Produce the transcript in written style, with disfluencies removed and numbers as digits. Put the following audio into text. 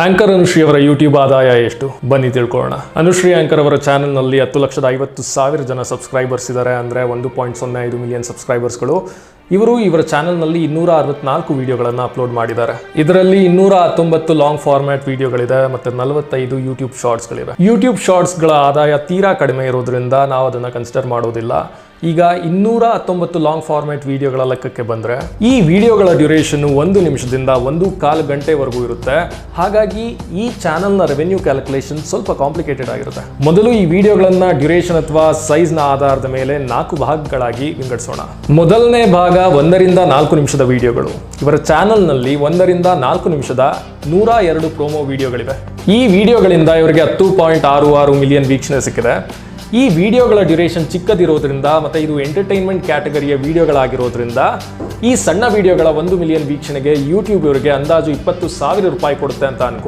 Anchor Anushree ಅವರ YouTube ಆದಾಯ ಎಷ್ಟು ಬನ್ನಿ ತಿಳ್ಕೊಳ್ಳೋಣ. ಅನುಶ್ರೀ ಆಂಕರ್ ಅವರ ಚಾನೆಲ್ನಲ್ಲಿ 10,50,000 ಜನ ಸಬ್ಸ್ಕ್ರೈಬರ್ಸ್ ಇದ್ದಾರೆ. ಅಂದರೆ 1.05 ಮಿಲಿಯನ್ ಸಬ್ಸ್ಕ್ರೈಬರ್ಸ್ಗಳು. ಇವರ ಚಾನೆಲ್ನಲ್ಲಿ 264 ವಿಡಿಯೋಗಳನ್ನು ಅಪ್ಲೋಡ್ ಮಾಡಿದ್ದಾರೆ. ಇದರಲ್ಲಿ 219 ಲಾಂಗ್ ಫಾರ್ಮ್ಯಾಟ್ ವಿಡಿಯೋಗಳಿದೆ ಮತ್ತು 45 ಯೂಟ್ಯೂಬ್ ಶಾರ್ಟ್ಸ್ಗಳಿವೆ. ಯೂಟ್ಯೂಬ್ ಶಾರ್ಟ್ಸ್ಗಳ ಆದಾಯ ತೀರಾ ಕಡಿಮೆ ಇರೋದ್ರಿಂದ ನಾವು ಅದನ್ನು ಕನ್ಸಿಡರ್ ಮಾಡೋದಿಲ್ಲ. ಈಗ 219 ಲಾಂಗ್ ಫಾರ್ಮ್ಯಾಟ್ ವಿಡಿಯೋಗಳ ಲೆಕ್ಕಕ್ಕೆ ಬಂದರೆ ಈ ವಿಡಿಯೋಗಳ ಡ್ಯೂರೇಷನ್ 1 ನಿಮಿಷದಿಂದ 1.25 ಗಂಟೆವರೆಗೂ ಇರುತ್ತೆ. ಹಾಗಾಗಿ ಈ ಚಾನಲ್ನ ರೆವೆನ್ಯೂ ಕ್ಯಾಲ್ಕುಲೇಷನ್ ಸ್ವಲ್ಪ ಕಾಂಪ್ಲಿಕೇಟೆಡ್ ಆಗಿರುತ್ತೆ. ಮೊದಲು ಈ ವಿಡಿಯೋಗಳನ್ನ ಡ್ಯೂರೇಷನ್ ಅಥವಾ ಸೈಜ್ನ ಆಧಾರದ ಮೇಲೆ 4 ಭಾಗಗಳಾಗಿ ವಿಂಗಡಿಸೋಣ. ಮೊದಲನೇ ಭಾಗ 1 ರಿಂದ 4 ನಿಮಿಷದ ವಿಡಿಯೋಗಳು. ಇವರ ಚಾನಲ್ನಲ್ಲಿ 1 ರಿಂದ 4 ನಿಮಿಷದ 102 ಪ್ರೋಮೋ ವಿಡಿಯೋಗಳಿವೆ. ಈ ವಿಡಿಯೋಗಳಿಂದ ಇವರಿಗೆ 10.66 ಮಿಲಿಯನ್ ವೀಕ್ಷಣೆ ಸಿಕ್ಕಿದೆ. ಈ ವಿಡಿಯೋಗಳ ಡ್ಯೂರೇಷನ್ ಚಿಕ್ಕದಿರೋದ್ರಿಂದ ಮತ್ತು ಇದು ಎಂಟರ್ಟೈನ್ಮೆಂಟ್ ಕ್ಯಾಟಗರಿಯ ವಿಡಿಯೋಗಳಾಗಿರೋದ್ರಿಂದ ಈ ಸಣ್ಣ ವಿಡಿಯೋಗಳ 1 ಮಿಲಿಯನ್ ವೀಕ್ಷಣೆಗೆ ಯೂಟ್ಯೂಬ್ ಇವರಿಗೆ ಅಂದಾಜು 20,000 ರೂಪಾಯಿ ಕೊಡುತ್ತೆ ಅಂತ